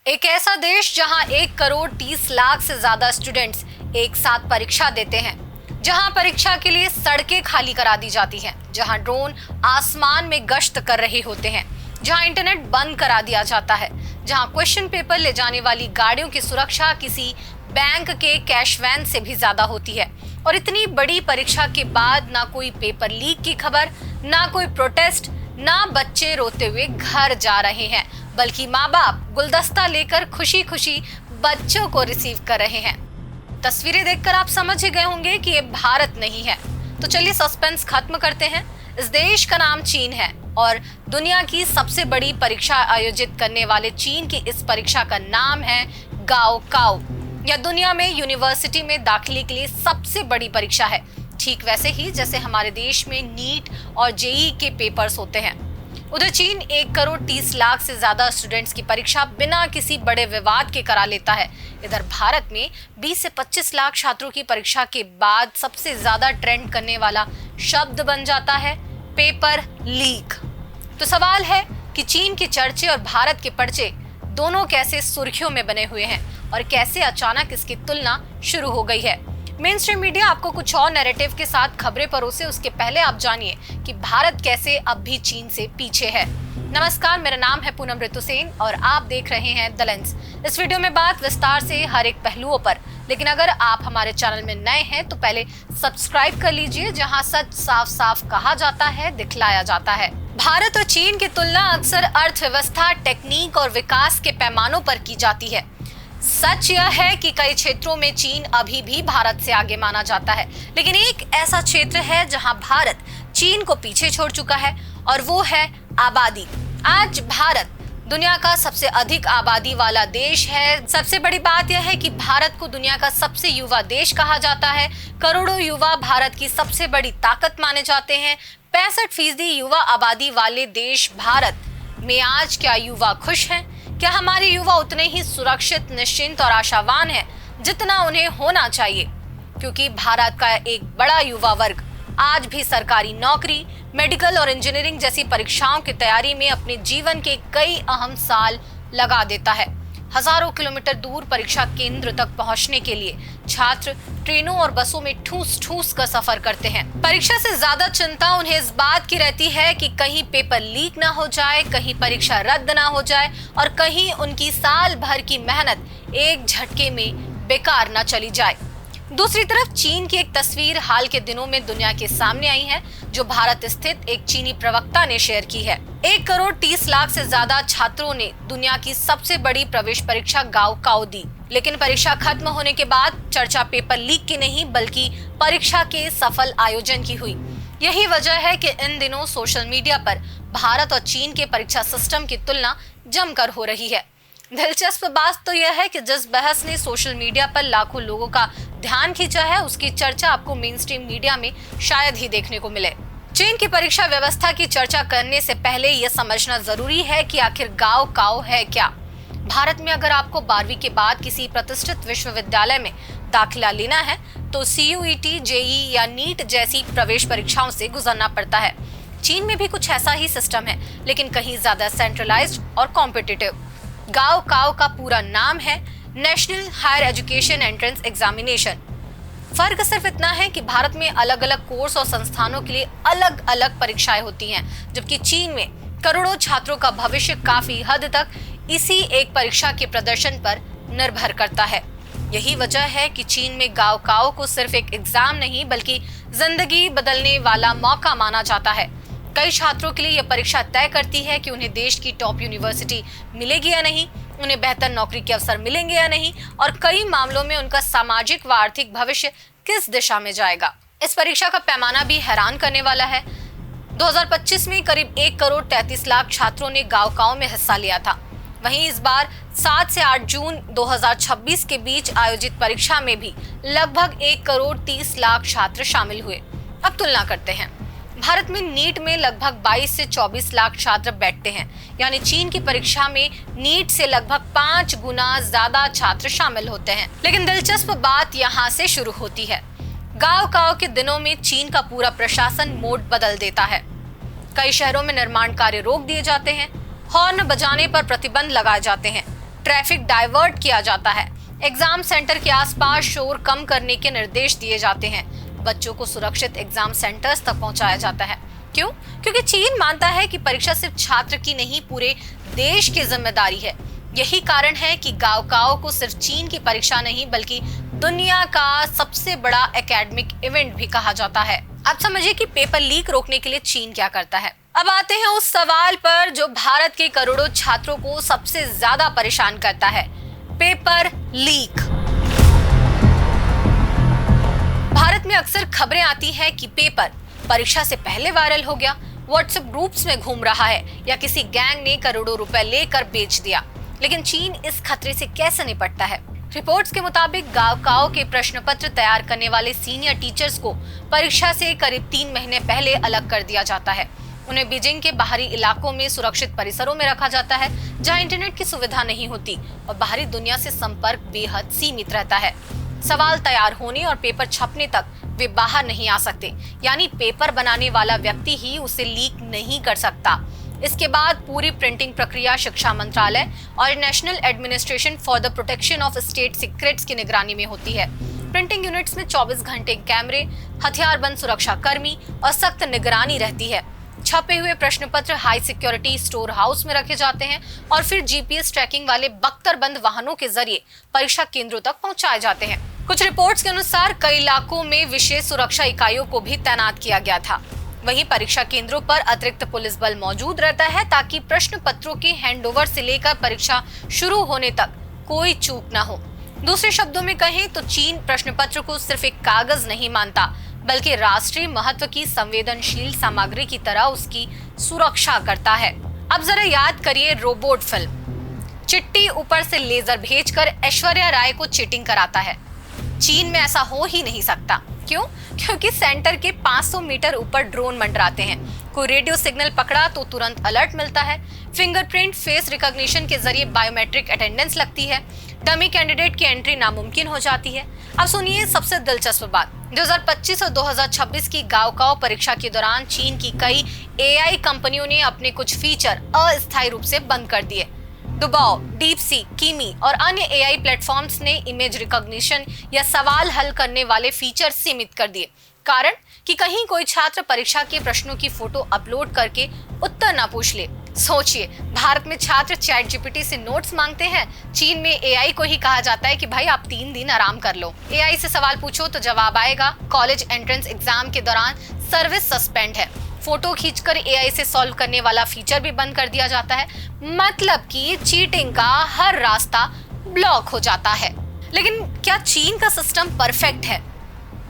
एक ऐसा देश जहां 1 करोड़ 30 लाख से ज्यादा स्टूडेंट्स एक साथ परीक्षा देते हैं, जहां परीक्षा के लिए सड़कें खाली करा दी जाती हैं, जहां ड्रोन आसमान में गश्त कर रहे होते हैं, जहां इंटरनेट बंद करा दिया जाता है, जहां क्वेश्चन पेपर ले जाने वाली गाड़ियों की सुरक्षा किसी बैंक के कैश वैन से भी ज्यादा होती है। और इतनी बड़ी परीक्षा के बाद ना कोई पेपर लीक की खबर, ना कोई प्रोटेस्ट, ना बच्चे रोते हुए घर जा रहे हैं, बल्कि माँ बाप गुलदस्ता लेकर खुशी खुशी बच्चों को रिसीव कर रहे हैं। तस्वीरें देखकर आप समझ ही गए होंगे कि ये भारत नहीं है। तो चलिए सस्पेंस खत्म करते हैं। इस देश का नाम चीन है और दुनिया की सबसे बड़ी परीक्षा आयोजित करने वाले चीन की इस परीक्षा का नाम है गाओकाओ। यह दुनिया में यूनिवर्सिटी में दाखिले के लिए सबसे बड़ी परीक्षा है, ठीक वैसे ही जैसे हमारे देश में नीट और जेईई के पेपर्स होते हैं। उधर चीन 1 करोड़ 30 लाख से ज्यादा स्टूडेंट्स की परीक्षा बिना किसी बड़े विवाद के करा लेता है। इधर भारत में 20 से 25 लाख छात्रों की परीक्षा के बाद सबसे ज्यादा ट्रेंड करने वाला शब्द बन जाता है पेपर लीक। तो सवाल है कि चीन के चर्चे और भारत के पर्चे दोनों कैसे सुर्खियों में बने हुए हैं और कैसे अचानक इसकी तुलना शुरू हो गई है। मेन स्ट्रीम मीडिया आपको कुछ और नैरेटिव के साथ खबरें परोसे, उसके पहले आप जानिए कि भारत कैसे अब भी चीन से पीछे है। नमस्कार, मेरा नाम है पूनम ऋतु सेन और आप देख रहे हैं द लेंस। इस वीडियो में बात विस्तार से हर एक पहलुओं पर, लेकिन अगर आप हमारे चैनल में नए हैं तो पहले सब्सक्राइब कर लीजिए, जहां सच साफ साफ कहा जाता है, दिखलाया जाता है। भारत और चीन की तुलना अक्सर अर्थव्यवस्था, टेक्निक और विकास के पैमानों पर की जाती है। सच यह है कि कई क्षेत्रों में चीन अभी भी भारत से आगे माना जाता है, लेकिन एक ऐसा क्षेत्र है जहां भारत चीन को पीछे छोड़ चुका है और वो है आबादी। आज भारत दुनिया का सबसे अधिक आबादी वाला देश है। सबसे बड़ी बात यह है कि भारत को दुनिया का सबसे युवा देश कहा जाता है। करोड़ों युवा भारत की सबसे बड़ी ताकत माने जाते हैं। 65% युवा आबादी वाले देश भारत में आज क्या युवा खुश हैं? क्या हमारे युवा उतने ही सुरक्षित, निश्चिंत और आशावान हैं जितना उन्हें होना चाहिए? क्योंकि भारत का एक बड़ा युवा वर्ग आज भी सरकारी नौकरी, मेडिकल और इंजीनियरिंग जैसी परीक्षाओं की तैयारी में अपने जीवन के कई अहम साल लगा देता है। हजारों किलोमीटर दूर परीक्षा केंद्र तक पहुंचने के लिए छात्र ट्रेनों और बसों में ठूस ठूस कर सफर करते हैं। परीक्षा से ज्यादा चिंता उन्हें इस बात की रहती है कि कहीं पेपर लीक ना हो जाए, कहीं परीक्षा रद्द ना हो जाए और कहीं उनकी साल भर की मेहनत एक झटके में बेकार ना चली जाए। दूसरी तरफ चीन की एक तस्वीर हाल के दिनों में दुनिया के सामने आई है, जो भारत स्थित एक चीनी प्रवक्ता ने शेयर की है। 1 करोड़ 30 लाख से ज्यादा छात्रों ने दुनिया की सबसे बड़ी प्रवेश परीक्षा गाओकाओ दी, लेकिन परीक्षा खत्म होने के बाद चर्चा पेपर लीक की नहीं बल्कि परीक्षा के सफल आयोजन की हुई। यही वजह है कि इन दिनों सोशल मीडिया पर भारत और चीन के परीक्षा सिस्टम की तुलना जमकर हो रही है। दिलचस्प बात तो यह है कि जिस बहस ने सोशल मीडिया पर लाखों लोगों का ध्यान खींचा है, उसकी चर्चा आपको मेन स्ट्रीम मीडिया में शायद ही देखने को मिले। चीन की परीक्षा व्यवस्था की चर्चा करने से पहले यह समझना जरूरी है कि आखिर गाओकाओ है क्या। भारत में अगर आपको 12वीं के बाद किसी प्रतिष्ठित विश्वविद्यालय में दाखिला लेना है तो CUET, जेईई या नीट जैसी प्रवेश परीक्षाओं से गुजरना पड़ता है। चीन में भी कुछ ऐसा ही सिस्टम है, लेकिन कहीं ज्यादा सेंट्रलाइज्ड और कॉम्पिटिटिव। गाओकाओ का पूरा नाम है national higher education entrance examination. फर्क सिर्फ इतना है कि भारत में अलग अलग कोर्स और संस्थानों के लिए अलग अलग परीक्षाएं होती हैं, जबकि चीन में करोड़ों छात्रों का भविष्य काफी हद तक इसी एक परीक्षा के प्रदर्शन पर निर्भर करता है। यही वजह है कि चीन में गाओकाओ को सिर्फ एक एग्जाम नहीं बल्कि जिंदगी बदलने वाला मौका माना जाता है। कई छात्रों के लिए यह परीक्षा तय करती है कि उन्हें देश की टॉप यूनिवर्सिटी मिलेगी या नहीं, उन्हें बेहतर नौकरी के अवसर मिलेंगे या नहीं, और कई मामलों में उनका सामाजिक व आर्थिक भविष्य किस दिशा में जाएगा। इस परीक्षा का पैमाना भी हैरान करने वाला है। 2025 में करीब 1 करोड़ 33 लाख छात्रों ने गाओकाओ में हिस्सा लिया था। वहीं इस बार 7 से 8 जून 2026 के बीच आयोजित परीक्षा में भी लगभग 1 करोड़ 30 लाख छात्र शामिल हुए। अब तुलना करते हैं। भारत में नीट में लगभग 22 से 24 लाख छात्र बैठते हैं, यानी चीन की परीक्षा में नीट से लगभग 5 गुना ज्यादा छात्र शामिल होते हैं। लेकिन दिलचस्प बात यहाँ से शुरू होती है। गाओकाओ के दिनों में चीन का पूरा प्रशासन मोड बदल देता है। कई शहरों में निर्माण कार्य रोक दिए जाते हैं, हॉर्न बजाने पर प्रतिबंध लगाए जाते हैं, ट्रैफिक डाइवर्ट किया जाता है, एग्जाम सेंटर के आसपास शोर कम करने के निर्देश दिए जाते हैं, बच्चों को सुरक्षित एग्जाम सेंटर्स तक पहुंचाया जाता है। क्यों? क्योंकि चीन मानता है कि परीक्षा सिर्फ छात्र की नहीं, पूरे देश की जिम्मेदारी है। यही कारण है कि गाओकाओ को सिर्फ चीन की परीक्षा नहीं बल्कि दुनिया का सबसे बड़ा एकेडमिक इवेंट भी कहा जाता है। अब समझिए कि पेपर लीक रोकने के लिए चीन क्या करता है। अब आते हैं उस सवाल पर जो भारत के करोड़ों छात्रों को सबसे ज्यादा परेशान करता है, पेपर लीक। भारत में अक्सर खबरें आती हैं कि पेपर परीक्षा से पहले वायरल हो गया, व्हाट्सएप ग्रुप्स में घूम रहा है या किसी गैंग ने करोड़ों रुपए लेकर बेच दिया। लेकिन चीन इस खतरे से कैसे निपटता है? रिपोर्ट्स के मुताबिक गाओकाओ के प्रश्न पत्र तैयार करने वाले सीनियर टीचर्स को परीक्षा से करीब 3 महीने पहले अलग कर दिया जाता है। उन्हें बीजिंग के बाहरी इलाकों में सुरक्षित परिसरों में रखा जाता है, जहां इंटरनेट की सुविधा नहीं होती और बाहरी दुनिया से संपर्क बेहद सीमित रहता है। सवाल तैयार होने और पेपर छपने तक वे बाहर नहीं आ सकते, यानी पेपर बनाने वाला व्यक्ति ही उसे लीक नहीं कर सकता। इसके बाद पूरी प्रिंटिंग प्रक्रिया शिक्षा मंत्रालय और national administration for the protection of state secrets की निगरानी में होती है। प्रिंटिंग यूनिट्स में 24 घंटे कैमरे, हथियारबंद सुरक्षा कर्मी और सख्त निगरानी रहती है। छपे हुए प्रश्न पत्र हाई सिक्योरिटी स्टोर हाउस में रखे जाते हैं और फिर जीपीएस ट्रैकिंग वाले बख्तरबंद वाहनों के जरिए परीक्षा केंद्रों तक पहुंचाए जाते हैं। कुछ रिपोर्ट्स के अनुसार कई इलाकों में विशेष सुरक्षा इकाइयों को भी तैनात किया गया था। वहीं परीक्षा केंद्रों पर अतिरिक्त पुलिस बल मौजूद रहता है ताकि प्रश्न पत्रों के हैंडओवर से लेकर परीक्षा शुरू होने तक कोई चूक न हो। दूसरे शब्दों में कहें तो चीन प्रश्न पत्र को सिर्फ एक कागज नहीं मानता बल्कि राष्ट्रीय महत्व की संवेदनशील सामग्री की तरह उसकी सुरक्षा करता है। अब जरा याद करिए रोबोट फिल्म। चिट्ठी ऊपर से लेजर भेजकर ऐश्वर्या राय को चीटिंग कराता है। चीन में ऐसा हो ही नहीं सकता। क्यों? क्योंकि सेंटर के 500 मीटर ऊपर ड्रोन मंडराते हैं। कोई रेडियो सिग्नल पकड़ा तो तुरंत अलर्ट मिलता है। फिंगरप्रिंट फेस रिकॉग्निशन के जरिए बायोमेट्रिक अटेंडेंस लगती है। डमी कैंडिडेट की एंट्री नामुमकिन हो जाती है। अब सुनिए सबसे दिलचस्प बात। 2025 और 2026 की गाओकाओ परीक्षा के दौरान चीन की कई एआई कंपनियों ने अपने कुछ फीचर अस्थायी रूप से बंद कर दिए। दुबाओ, डीपसी, कीमी और अन्य एआई प्लेटफॉर्म्स ने इमेज रिकॉग्निशन या सवाल हल करने वाले फीचर सीमित कर दिए। कारण कि कहीं कोई छात्र परीक्षा के प्रश्नों की फोटो अपलोड करके उत्तर ना पूछ ले। सोचिए, भारत में छात्र चैट जीपीटी से नोट्स मांगते हैं, चीन में एआई को ही कहा जाता है कि भाई आप 3 दिन आराम कर लो। एआई से सवाल पूछो तो जवाब आएगा। कॉलेज एंट्रेंस एग्जाम के दौरान सर्विस सस्पेंड है। फोटो खींचकर एआई से सॉल्व करने वाला फीचर भी बंद कर दिया जाता है। मतलब कि चीटिंग का हर रास्ता ब्लॉक हो जाता है। लेकिन क्या चीन का सिस्टम परफेक्ट है?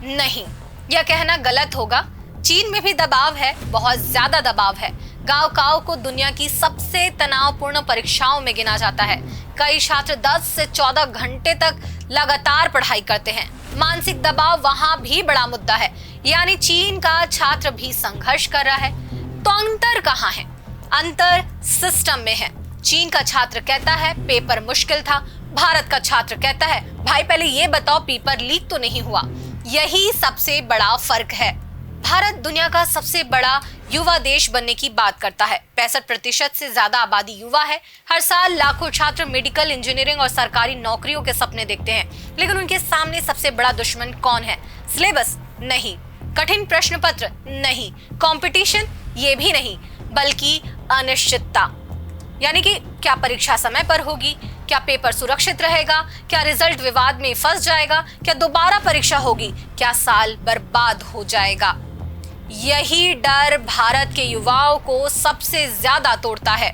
नहीं, यह कहना गलत होगा। चीन में भी दबाव है, बहुत ज्यादा दबाव है। गाओकाओ को दुनिया की सबसे तनावपूर्ण परीक्षाओं में गिना जाता है। कई छात्र 10 से 14 घंटे तक लगातार पढ़ाई करते हैं। मानसिक दबाव वहां भी बड़ा मुद्दा है, यानी चीन का छात्र भी संघर्ष कर रहा है। तो अंतर कहाँ है? अंतर सिस्टम में है। चीन का छात्र कहता है पेपर मुश्किल था, भारत का छात्र कहता है भाई पहले ये बताओ पेपर लीक तो नहीं हुआ। यही सबसे बड़ा फर्क है। भारत दुनिया का सबसे बड़ा युवा देश बनने की बात करता है। 65% से ज्यादा आबादी युवा है। हर साल लाखों छात्र मेडिकल, इंजीनियरिंग और सरकारी नौकरियों के सपने देखते हैं। लेकिन उनके सामने सबसे बड़ा दुश्मन कौन है? सिलेबस नहीं, कठिन प्रश्न पत्र नहीं, कंपटीशन ये भी नहीं, बल्कि अनिश्चितता। यानी कि क्या परीक्षा समय पर होगी, क्या पेपर सुरक्षित रहेगा, क्या रिजल्ट विवाद में फंस जाएगा, क्या दोबारा परीक्षा होगी, क्या साल बर्बाद हो जाएगा। यही डर भारत के युवाओं को सबसे ज्यादा तोड़ता है।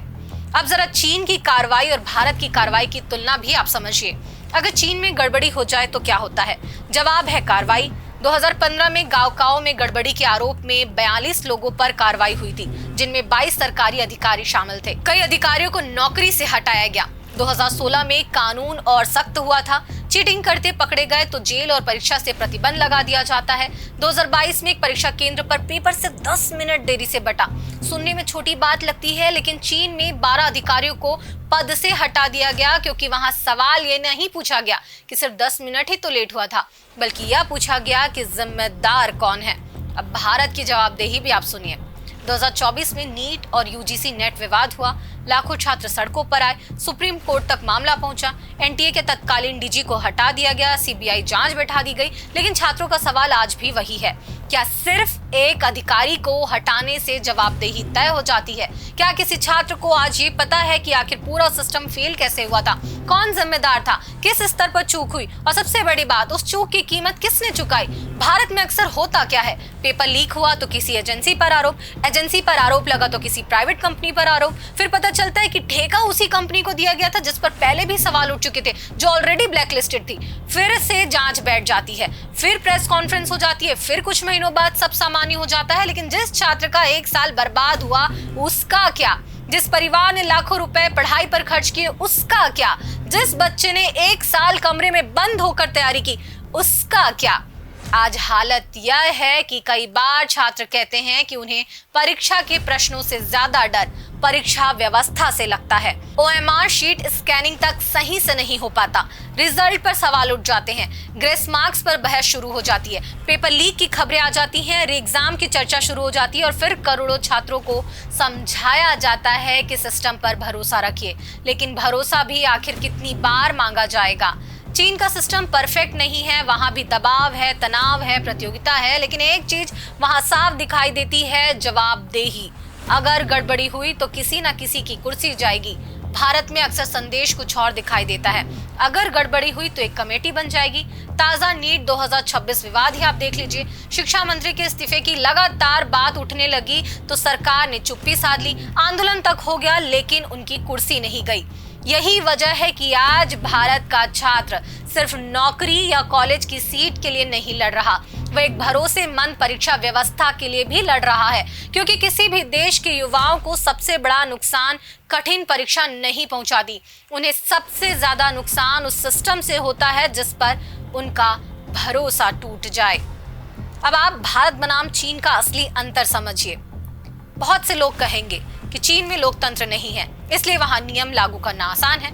अब जरा चीन की कार्रवाई और भारत की कार्रवाई की तुलना भी आप समझिए। अगर चीन में गड़बड़ी हो जाए तो क्या होता है? जवाब है कार्रवाई। 2015 में गाओकाओ में गड़बड़ी के आरोप में 42 लोगों पर कार्रवाई हुई थी, जिनमें 22 सरकारी अधिकारी शामिल थे। कई अधिकारियों को नौकरी से हटाया गया। 2016 में कानून और सख्त हुआ था। चीटिंग करते पकड़े गए तो जेल और परीक्षा से प्रतिबंध लगा दिया जाता है। 2022 में एक परीक्षा केंद्र पर पेपर सिर्फ 10 मिनट देरी से बटा। सुनने में छोटी बात लगती है, लेकिन चीन में 12 अधिकारियों को पद से हटा दिया गया, क्योंकि वहां सवाल ये नहीं पूछा गया कि सिर्फ 10 मिनट ही तो लेट हुआ था, बल्कि यह पूछा गया कि जिम्मेदार कौन है। अब भारत की जवाबदेही भी आप सुनिए। 2024 में नीट और यूजीसी नेट विवाद हुआ। लाखों छात्र सड़कों पर आए, सुप्रीम कोर्ट तक मामला पहुंचा, एनटीए के तत्कालीन डीजी को हटा दिया गया, सीबीआई जांच बैठा दी गई। लेकिन छात्रों का सवाल आज भी वही है, क्या सिर्फ एक अधिकारी को हटाने से जवाबदेही तय हो जाती है? क्या किसी छात्र को आज ये पता है कि आखिर पूरा सिस्टम फेल कैसे हुआ था, कौन जिम्मेदार था, किस स्तर पर चूक हुई और सबसे बड़ी बात, उस चूक की कीमत किसने चुकाई? भारत में अक्सर होता क्या है, पेपर लीक हुआ तो किसी एजेंसी पर आरोप लगा तो किसी प्राइवेट कंपनी पर आरोप, फिर पता चलता है कि ठेका उसी कंपनी को दिया गया था जिस पर पहले भी सवाल उठ चुके थे, जो ऑलरेडी ब्लैकलिस्टेड थी। फिर से जांच बैठ जाती है, फिर प्रेस कॉन्फ्रेंस हो जाती है, फिर कुछ महीनों बाद सब सामान्य हो जाता है। लेकिन जिस छात्र का 1 साल बर्बाद हुआ उसका क्या? जिस परिवार ने लाखों रुपए पढ़ाई पर खर्च किए उसका क्या? जिस बच्चे ने 1 साल कमरे में बंद होकर तैयारी की उसका क्या? आज हालत यह है कि कई बार छात्र कहते हैं कि उन्हें परीक्षा के प्रश्नों से ज्यादा डर परीक्षा व्यवस्था से लगता है। ओएमआर शीट स्कैनिंग तक सही से नहीं हो पाता, रिजल्ट पर सवाल उठ जाते हैं, ग्रेस मार्क्स पर बहस शुरू हो जाती है, पेपर लीक की खबरें आ जाती हैं, री एग्जाम की चर्चा शुरू हो जाती है और फिर करोड़ों छात्रों को समझाया जाता है कि सिस्टम पर भरोसा रखिए। लेकिन भरोसा भी आखिर कितनी बार मांगा जाएगा? चीन का सिस्टम परफेक्ट नहीं है, वहां भी दबाव है, तनाव है, प्रतियोगिता है, लेकिन एक चीज वहां साफ दिखाई देती है, जवाबदेही। अगर गड़बड़ी हुई तो किसी ना किसी की कुर्सी जाएगी। भारत में अक्सर संदेश कुछ और दिखाई देता है, अगर गड़बड़ी हुई तो एक कमेटी बन जाएगी। ताजा नीट 2026 विवाद ही आप देख लीजिए, शिक्षा मंत्री के इस्तीफे की लगातार बात उठने लगी तो सरकार ने चुप्पी साध ली, आंदोलन तक हो गया लेकिन उनकी कुर्सी नहीं गई। यही वजह है कि आज भारत का छात्र सिर्फ नौकरी या कॉलेज की सीट के लिए नहीं लड़ रहा, वह एक भरोसेमंद परीक्षा व्यवस्था के लिए भी लड़ रहा है। क्योंकि किसी भी देश के युवाओं को सबसे बड़ा नुकसान कठिन परीक्षा नहीं पहुंचाती, उन्हें सबसे ज्यादा नुकसान उस सिस्टम से होता है जिस पर उनका भरोसा टूट जाए। अब आप भारत बनाम चीन का असली अंतर समझिए। बहुत से लोग कहेंगे कि चीन में लोकतंत्र नहीं है, इसलिए वहां नियम लागू करना आसान है।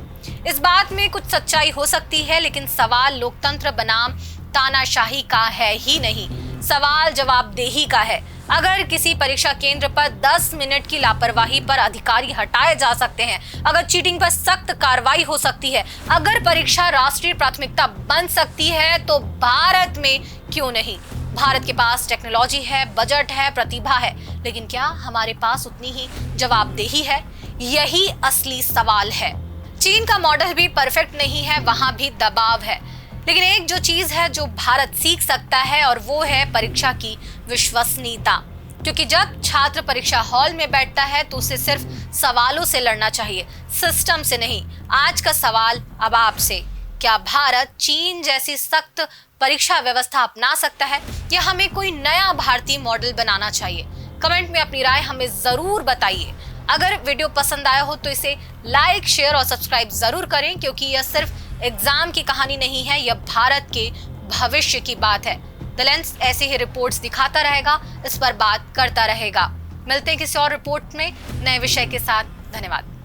इस बात में कुछ सच्चाई हो सकती है, लेकिन सवाल लोकतंत्र बनाम तानाशाही का है ही नहीं, सवाल जवाबदेही का है। अगर किसी परीक्षा केंद्र पर 10 मिनट की लापरवाही पर अधिकारी हटाए जा सकते हैं, अगर चीटिंग पर सख्त कार्रवाई हो सकती है, अगर परीक्षा राष्ट्रीय प्राथमिकता बन सकती है, तो भारत में क्यों नहीं? भारत के पास टेक्नोलॉजी है, बजट है, प्रतिभा है, लेकिन क्या हमारे पास उतनी ही जवाबदेही है? यही असली सवाल है। चीन का मॉडल भी परफेक्ट नहीं है, वहां भी दबाव है, लेकिन एक जो चीज है जो भारत सीख सकता है और वो है परीक्षा की विश्वसनीयता। क्योंकि जब छात्र परीक्षा हॉल में बैठता है तो उसे सिर्फ सवालों से लड़ना चाहिए, सिस्टम से नहीं। आज का सवाल अब आपसे, क्या भारत चीन जैसी सख्त परीक्षा व्यवस्था अपना सकता है या हमें कोई नया भारतीय मॉडल बनाना चाहिए? कमेंट में अपनी राय हमें जरूर बताइए। अगर वीडियो पसंद आया हो तो इसे लाइक, शेयर और सब्सक्राइब जरूर करें, क्योंकि यह सिर्फ एग्जाम की कहानी नहीं है, यह भारत के भविष्य की बात है। द लेंस ऐसे ही रिपोर्ट्स दिखाता रहेगा, इस पर बात करता रहेगा। मिलते हैं किसी और रिपोर्ट में नए विषय के साथ। धन्यवाद।